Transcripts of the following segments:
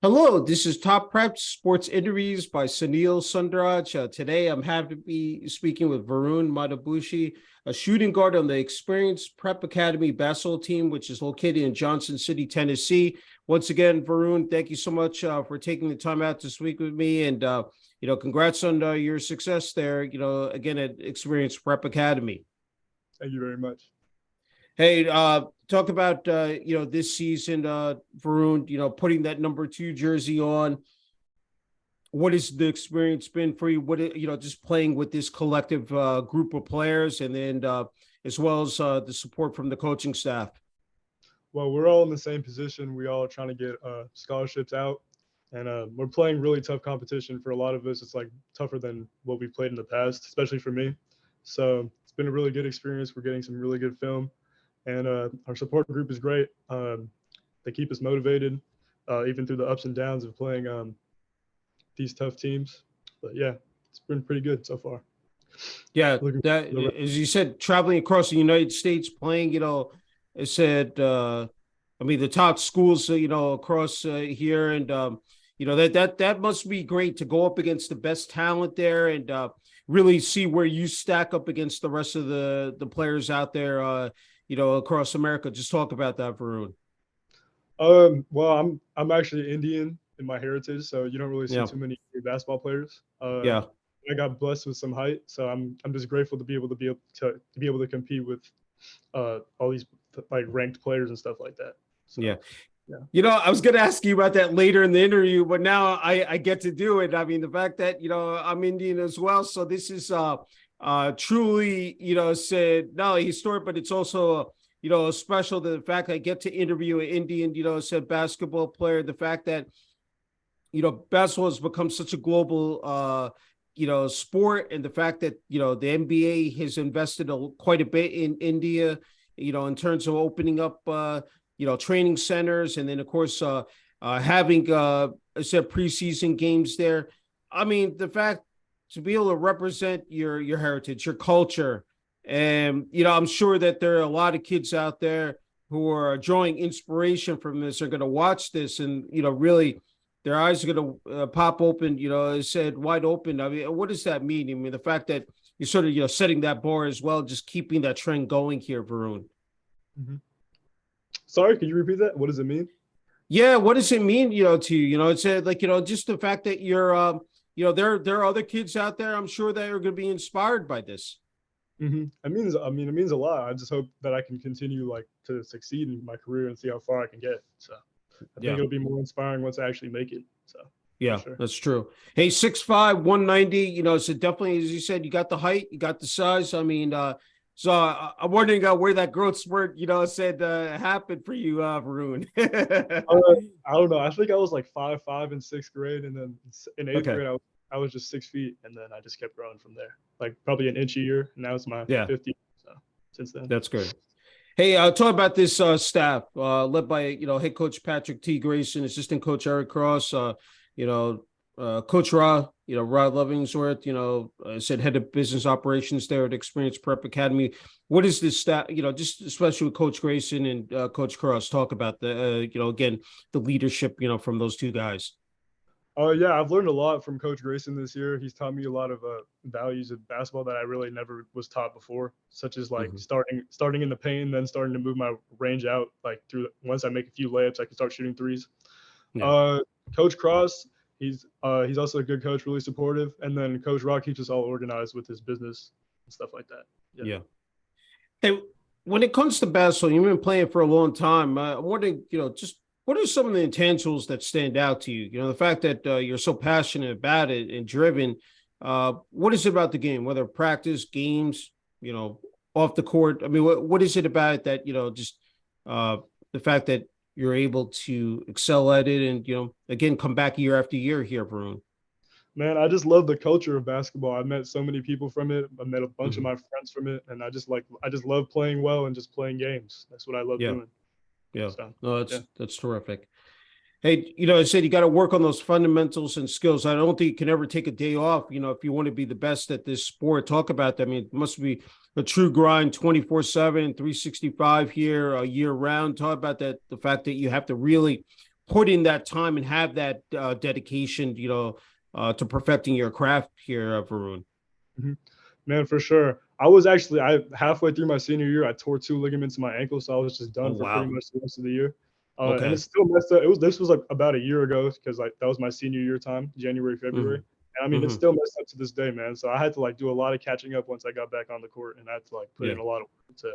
Hello, this is Top Prep Sports Interviews by Sunil Sunder Raj. Today, I'm happy to be speaking with Varun Madabhushi, a shooting guard on the experienced Prep Academy basketball team, which is located in Johnson City, Tennessee. Once again, Varun, thank you so much for taking the time out to speak with me, and congrats on your success there. Again at Experienced Prep Academy. Thank you very much. Hey, talk about this season, Varun. Putting that number 2 jersey on. What has the experience been for you? Just playing with this collective group of players, and then as well as the support from the coaching staff. Well, we're all in the same position. We all are trying to get scholarships out, and we're playing really tough competition. For a lot of us, it's like tougher than what we've played in the past, especially for me. So it's been a really good experience. We're getting some really good film. And our support group is great. They keep us motivated, even through the ups and downs of playing these tough teams. But yeah, it's been pretty good so far. Yeah, that as you said, traveling across the United States, playing, it said, the top schools, across here, and that must be great to go up against the best talent there, and really see where you stack up against the rest of the players out there. Across America. Just talk about that, Varun. Well, I'm actually Indian in my heritage, so you don't really see too many basketball players. Yeah, I got blessed with some height, so I'm just grateful to be able to compete with all these like ranked players and stuff like that. So, yeah. I was going to ask you about that later in the interview, but now I get to do it. I mean, the fact that I'm Indian as well, so this is truly, said not only historic, but it's also, special. The fact that I get to interview an Indian, said basketball player. The fact that, basketball has become such a global, sport, and the fact that, the NBA has invested quite a bit in India, in terms of opening up, training centers, and then of course having, I said, preseason games there. I mean, the fact to be able to represent your heritage, your culture. And, I'm sure that there are a lot of kids out there who are drawing inspiration from this, are going to watch this, and, really their eyes are going to pop open, said wide open. I mean, what does that mean? I mean, the fact that you're sort of, setting that bar as well, just keeping that trend going here, Varun. Mm-hmm. Sorry, could you repeat that? What does it mean? Yeah, what does it mean, to you? It's like, just the fact that you're, there are other kids out there, I'm sure, that are going to be inspired by this. Mm-hmm. It means a lot. I just hope that I can continue to succeed in my career and see how far I can get. So I think it'll be more inspiring once I actually make it. So yeah, sure. That's true. Hey, 6'5", 190, so definitely, as you said, you got the height, you got the size. I mean, so I'm wondering where that growth spurt, said happened for you, Varun. I don't know. I think I was like 5'5" in sixth grade, and then in eighth grade I was just 6 feet, and then I just kept growing from there. Like probably an inch a year. And now it's my 50th. So since then, that's good. Hey, talk about this staff led by head coach Patrick T. Grayson, assistant coach Eric Cross, Coach Rod Lovingsworth, said head of business operations there at Experienced Prep Academy. What is this staff, just especially with Coach Grayson and Coach Cross, talk about the, again, the leadership, from those two guys. Yeah, I've learned a lot from Coach Grayson this year. He's taught me a lot of values of basketball that I really never was taught before, such as starting in the paint, then starting to move my range out. Like once I make a few layups, I can start shooting threes. Yeah. Coach Cross, he's also a good coach, really supportive. And then Coach Rock keeps us all organized with his business and stuff like that. Yeah. Hey, when it comes to basketball, you've been playing for a long time. I'm wondering, just what are some of the intangibles that stand out to you? The fact that you're so passionate about it and driven. What is it about the game, whether practice, games, off the court? I mean, what is it about it that, just the fact that you're able to excel at it and, again, come back year after year here, Varun? Man, I just love the culture of basketball. I met so many people from it. I met a bunch of my friends from it. And I just love playing well and just playing games. That's what I love doing. Yeah, so, no, that's terrific. Hey, I said you got to work on those fundamentals and skills. I don't think you can ever take a day off, if you want to be the best at this sport. Talk about that. I mean, it must be a true grind 24/7, 365 here, year round. Talk about that, the fact that you have to really put in that time and have that dedication, to perfecting your craft here, Varun. Mhm. Man, for sure. I halfway through my senior year, I tore 2 ligaments in my ankle, so I was just Oh, done for pretty wow. much the rest of the year. And Okay. it's still messed up. This was like about a year ago because like that was my senior year time, January, February. Hmm. And I mean, it's Hmm. still messed up to this day, man. So I had to like do a lot of catching up once I got back on the court, and I had to like put Yeah. in a lot of work to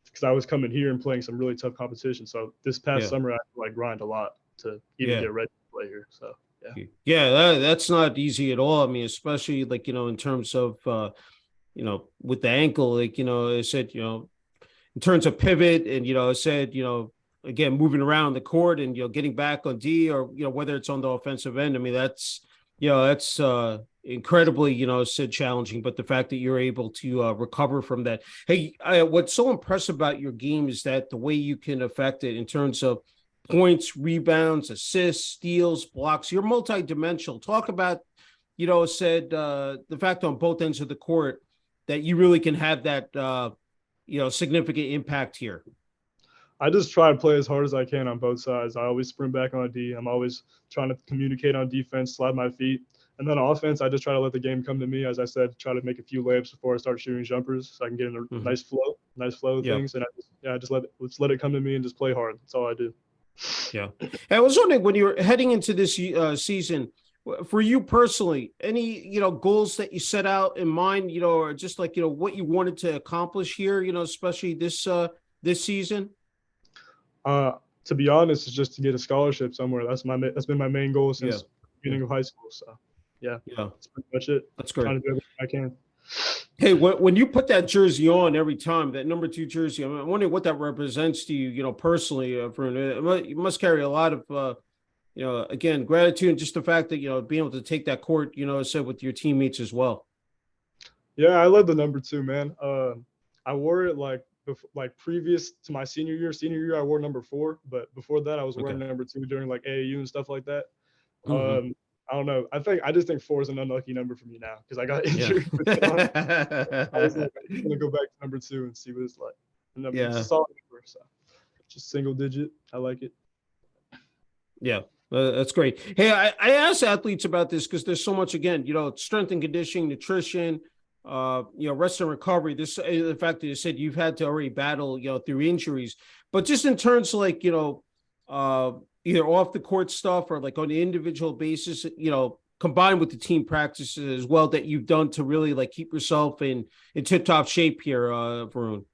because I was coming here and playing some really tough competition. So this past Yeah. summer, I had to like grind a lot to even Yeah. get ready to play here. So yeah. Yeah. That's not easy at all. I mean, especially like, in terms of, with the ankle, like, I said, in terms of pivot and, I said, again, moving around the court and, getting back on D or, whether it's on the offensive end. I mean, that's incredibly, said challenging, but the fact that you're able to recover from that. Hey, what's so impressive about your game is that the way you can affect it in terms of points, rebounds, assists, steals, blocks, you're multi-dimensional. Talk about, the fact on both ends of the court that you really can have that, significant impact here. I just try to play as hard as I can on both sides. I always sprint back on D. I'm always trying to communicate on defense, slide my feet. And then on offense, I just try to let the game come to me. As I said, try to make a few layups before I start shooting jumpers so I can get in a Mm-hmm. nice flow of Yeah. things. And I just let's let it come to me and just play hard. That's all I do. Yeah. I was wondering when you're heading into this season, for you personally, any, goals that you set out in mind, or just like, what you wanted to accomplish here, especially this season? To be honest, it's just to get a scholarship somewhere. That's been my main goal Yeah. since beginning of high school. So yeah, that's pretty much it. That's great. Trying to do everything I can. Hey, when you put that jersey on every time, that number 2 jersey, I'm wondering what that represents to you, personally. You must carry a lot of, again, gratitude and just the fact that, being able to take that court, said with your teammates as well. Yeah, I love the number 2, man. I wore it like previous to my senior year. Senior year, I wore number 4, but before that, I was wearing number 2 during like AAU and stuff like that. Mm-hmm. I don't know. I just think 4 is an unlucky number for me now because I got injured. Yeah. I was like, I'm gonna go back to number 2 and see what it's like. And it's a solid number, so just single digit. I like it. Yeah. That's great. Hey, I ask athletes about this because there's so much, again, strength and conditioning, nutrition, rest and recovery. The fact that you said you've had to already battle, through injuries, but just in terms of like, either off the court stuff or like on an individual basis, combined with the team practices as well that you've done to really like keep yourself in tip top shape here, Varun.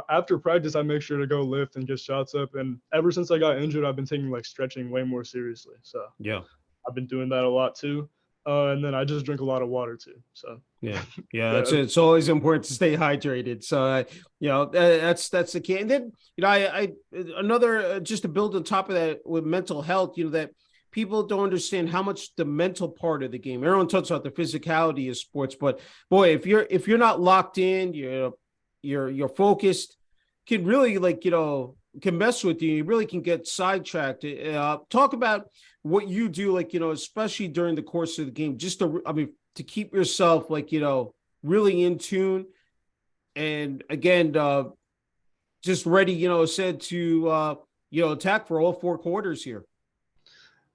After practice, I make sure to go lift and get shots up. And ever since I got injured, I've been taking like stretching way more seriously. So yeah, I've been doing that a lot too. And then I just drink a lot of water too. So yeah. It's always important to stay hydrated. So that's the key. And then I another just to build on top of that with mental health. That people don't understand how much the mental part of the game. Everyone talks about the physicality of sports, but boy, if you're not locked in, you're focused, can really can mess with you. You really can get sidetracked. Talk about what you do, especially during the course of the game, just to keep yourself really in tune. And again, just ready, said to, attack for all 4 quarters here.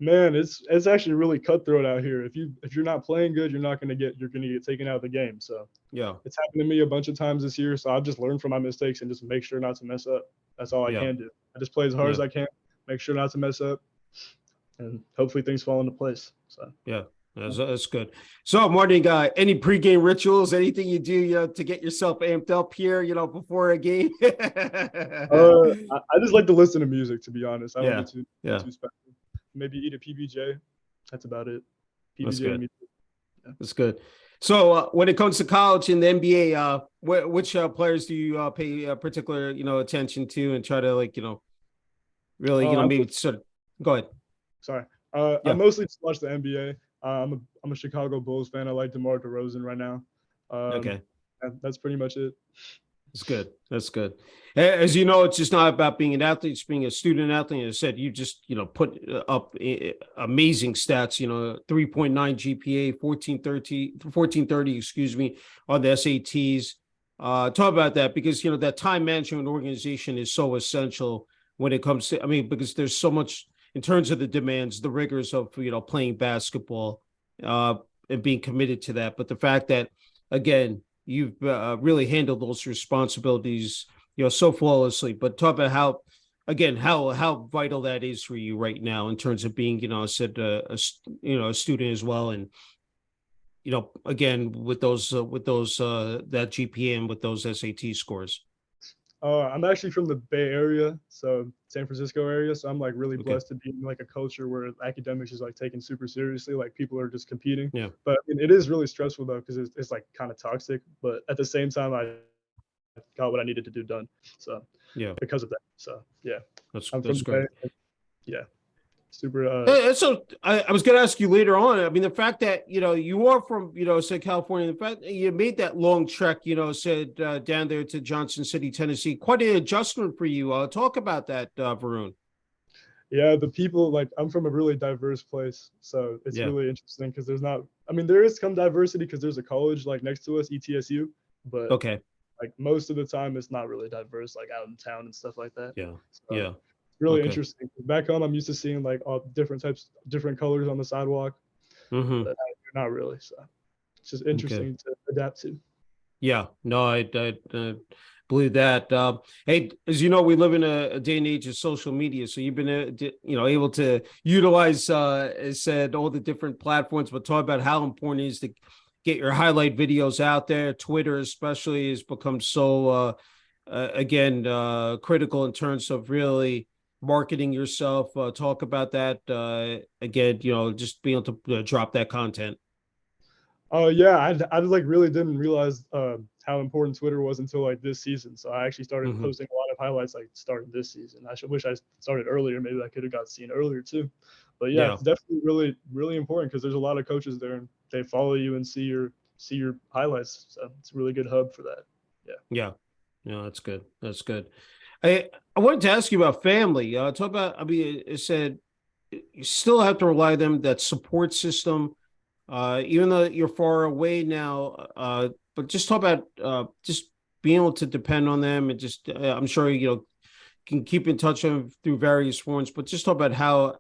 Man, it's actually really cutthroat out here. If you're not playing good, you're gonna get taken out of the game. So yeah, it's happened to me a bunch of times this year. So I've just learned from my mistakes and just make sure not to mess up. That's all I can do. I just play as hard as I can, make sure not to mess up, and hopefully things fall into place. So yeah. That's good. So, morning, any pregame rituals? Anything you do, to get yourself amped up here, before a game? I just like to listen to music, to be honest. I don't do too special. Maybe eat a PBJ. That's about it. PBJ That's good. And music. Yeah. That's good. So, when it comes to college and the NBA, which players do you pay particular, attention to and try to really, maybe sort of go ahead. Sorry. I mostly just watch the NBA. I'm a Chicago Bulls fan. I like DeMar DeRozan right now. Okay. That's pretty much it. That's good. That's good. As you know, it's just not about being an athlete, it's being a student athlete. As I said, you just, put up amazing stats, 3.9 GPA, 1430, excuse me, on the SATs. Talk about that because, that time management organization is so essential when it comes to, because there's so much, in terms of the demands, the rigors of, playing basketball, and being committed to that. But the fact that, again, you've really handled those responsibilities, so flawlessly. But talk about how, again, how vital that is for you right now in terms of being, I said, a student as well. And, again, with those that GPA and with those SAT scores. I'm actually from the Bay Area, so San Francisco area. So I'm like really Okay. blessed to be in like a culture where academics is like taken super seriously. Like people are just competing. Yeah. But it is really stressful though because it's like kind of toxic. But at the same time, I got what I needed to do done. So Yeah. because of that. So yeah, That's I'm from that's the great. Bay. Yeah, super. So I was going to ask you later on. I mean, the fact that you are from say California, the fact that you made that long trek, said down there to Johnson City, Tennessee, quite an adjustment for you. Talk about that, Varun. Yeah, the people like I'm from a really diverse place, so it's Yeah. really interesting because there's not. I mean, there is some diversity because there's a college like next to us, ETSU, but Okay. like most of the time it's not really diverse, like out in town and stuff like that. Yeah. So Yeah. it's really Okay. interesting. Back home, I'm used to seeing like all different types, different colors on the sidewalk, Mm-hmm. but not really. So it's just Okay. interesting to adapt to. Yeah, no, I believe that. Hey, as you know, we live in a day and age of social media, so you've been, able to utilize, as said, all the different platforms. But talk about how important it is to get your highlight videos out there. Twitter, especially, has become so, again, critical in terms of really marketing yourself. Talk about that again. Just being able to drop that content. Oh yeah, I like really didn't realize how important Twitter was until like this season. So I actually started Mm-hmm. posting a lot of highlights like starting this season. Wish I started earlier. Maybe I could have got seen earlier too. But yeah, Yeah. it's definitely really really important because there's a lot of coaches there and they follow you and see your highlights. So it's a really good hub for that. Yeah. Yeah. Yeah, that's good. That's good. I wanted to ask you about family. Talk about, I mean, it said you still have to rely on them, that support system, even though you're far away now. But just talk about just being able to depend on them and just, I'm sure, can keep in touch with them through various forms, but just talk about how,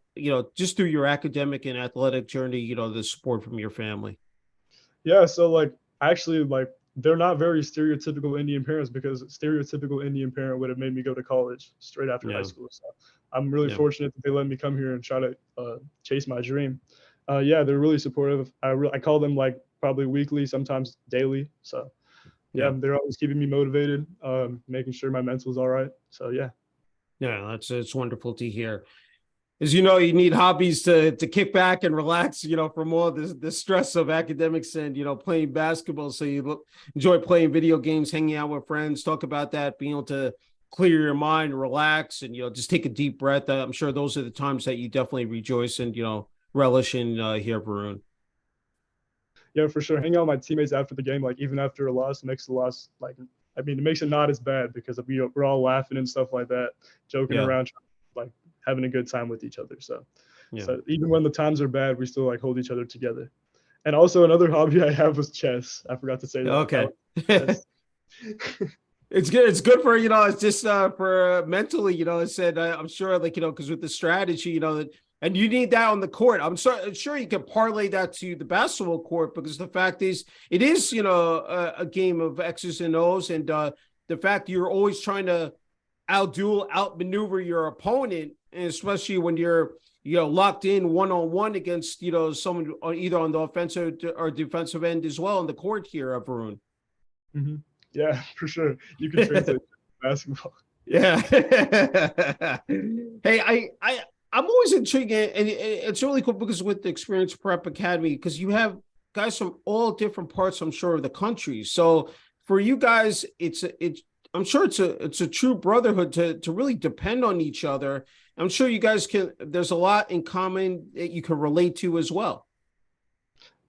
just through your academic and athletic journey, the support from your family. Yeah, so like actually like they're not very stereotypical Indian parents because stereotypical Indian parent would have made me go to college straight after high Yeah. school. So I'm really Yeah. fortunate that they let me come here and try to chase my dream. Yeah, they're really supportive. I call them like probably weekly, sometimes daily. So yeah, Yeah. they're always keeping me motivated, making sure my mental's all right. So yeah. Yeah. It's wonderful to hear. As you know, you need hobbies to kick back and relax, from all the stress of academics and, playing basketball. So enjoy playing video games, hanging out with friends, talk about that, being able to clear your mind, relax, and, just take a deep breath. I'm sure those are the times that you definitely rejoice and, relish in here, Varun. Yeah, for sure. Hang out with my teammates after the game, like even after a loss, makes the loss like I mean, it makes it not as bad because we're all laughing and stuff like that, joking Yeah. around, like having a good time with each other. So, Yeah. so even when the times are bad, we still like hold each other together. And also another hobby I have was chess. I forgot to say that. I Okay. like chess. It's good. It's good for, it's just for mentally, it said, I'm sure like, because with the strategy, that, and you need that on the court. Sure you can parlay that to the basketball court because the fact is it is, a game of X's and O's. And the fact you're always trying to outmaneuver your opponent, and especially when you're, locked in one-on-one against, someone either on the offensive or defensive end as well in the court here, Varun. Mm-hmm. Yeah, for sure. You can translate basketball. Yeah. Hey, I'm always intrigued, and it's really cool because with the Experience Prep Academy, because you have guys from all different parts, I'm sure, of the country. So for you guys, I'm sure it's a true brotherhood to really depend on each other. I'm sure you guys there's a lot in common that you can relate to as well.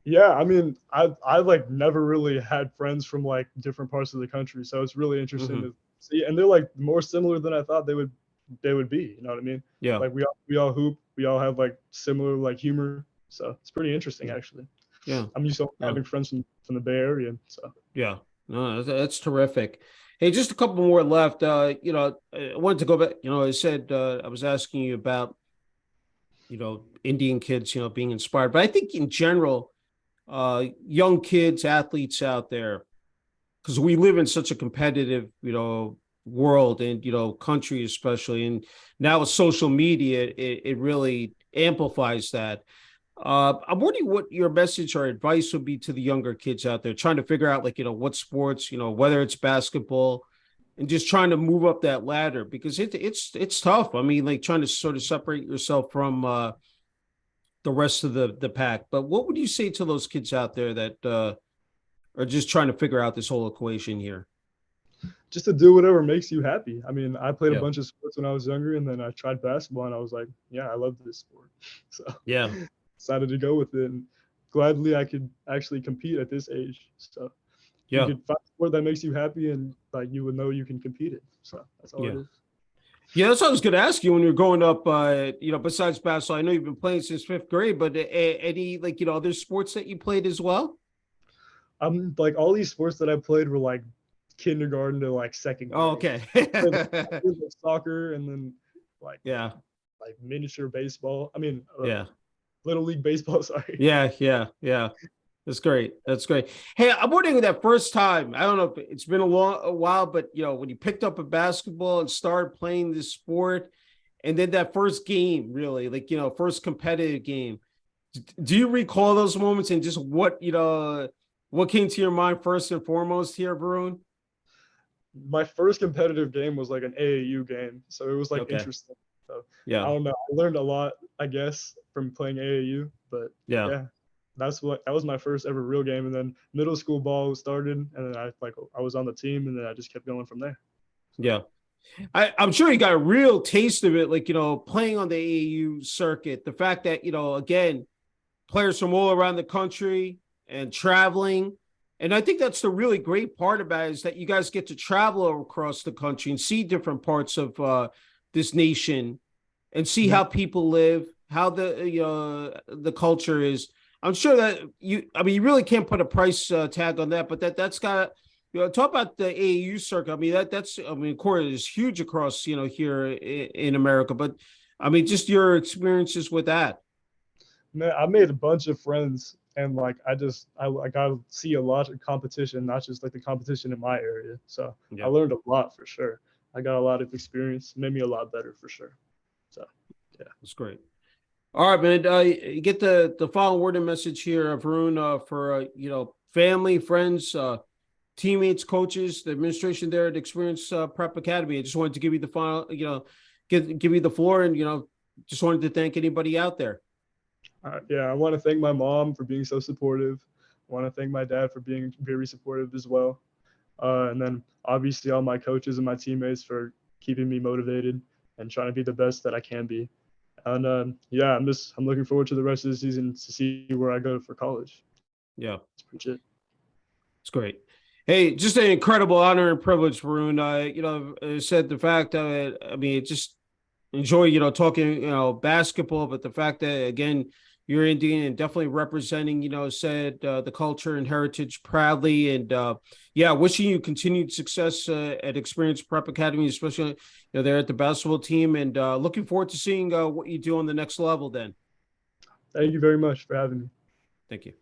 Yeah, I mean, I like never really had friends from like different parts of the country, so it's really interesting Mm-hmm. to see, and they're like more similar than I thought they would be. You know what I mean? Yeah. Like we all hoop, we all have like similar like humor, so it's pretty interesting actually. Yeah. I'm used to Yeah. having friends from the Bay Area, so Yeah, no, that's terrific. Hey, just a couple more left. I wanted to go back. I said I was asking you about Indian kids, being inspired. But I think in general, young kids, athletes out there, because we live in such a competitive, world and, country especially. And now with social media, it really amplifies that. I'm wondering what your message or advice would be to the younger kids out there trying to figure out, like, what sports, whether it's basketball, and just trying to move up that ladder, because it's tough. I mean, like, trying to sort of separate yourself from the rest of the pack. But what would you say to those kids out there that are just trying to figure out this whole equation here? Just to do whatever makes you happy. I mean, I played a Yeah. bunch of sports when I was younger, and then I tried basketball, and I was like, yeah, I love this sport. So Yeah. decided to go with it, and gladly I could actually compete at this age. So you Yeah. could find a sport that makes you happy, and like you would know you can compete it. So that's all it Yeah. is. Yeah, that's what I was going to ask you when you're growing up. Besides basketball, I know you've been playing since fifth grade, but any, like, other sports that you played as well? I'm like all these sports that I played were like kindergarten to like second Oh, grade. okay. I played, like, soccer and then like Yeah. like miniature baseball. I mean, Yeah. little league baseball. Sorry. Yeah. Yeah. Yeah. That's great. That's great. Hey, I'm wondering that first time. I don't know if it's been a while, but when you picked up a basketball and started playing this sport, and then that first game, really, like, first competitive game. Do you recall those moments, and just what came to your mind first and foremost here, Varun? My first competitive game was like an AAU game, so it was like Okay. interesting. So I Yeah. don't know. I learned a lot, I guess, from playing AAU. But Yeah. yeah, that was my first ever real game. And then middle school ball started, and then I was on the team, and then I just kept going from there. Yeah. I'm sure you got a real taste of it, like, playing on the AAU circuit. The fact that, again, players from all around the country and traveling. And I think that's the really great part about it, is that you guys get to travel across the country and see different parts of this nation, and see how people live, how the culture is. I'm sure that you really can't put a price tag on that, but that's got, talk about the AAU circuit. I mean, of course, is huge across, here in America, but I mean, just your experiences with that. Man, I made a bunch of friends, and like I got to see a lot of competition, not just like the competition in my area. So I Yeah, learned a lot for sure. I got a lot of experience, made me a lot better for sure. So yeah. that's great. All right, man. You get the final word and message here, Varun, for family, friends, teammates, coaches, the administration there at Experience Prep Academy. I just wanted to give you the final, give you the floor, and just wanted to thank anybody out there. Yeah, I want to thank my mom for being so supportive. I want to thank my dad for being very supportive as well. And then obviously all my coaches and my teammates for keeping me motivated and trying to be the best that I can be. And yeah, I'm looking forward to the rest of the season to see where I go for college. Yeah, That's pretty much it. it's great. Hey, just an incredible honor and privilege, Varun. Said the fact that, I mean, just enjoy, talking, basketball, but the fact that, again, you're Indian and definitely representing, said the culture and heritage proudly. And yeah, wishing you continued success at Experience Prep Academy, especially, there at the basketball team, and looking forward to seeing what you do on the next level then. Thank you very much for having me. Thank you.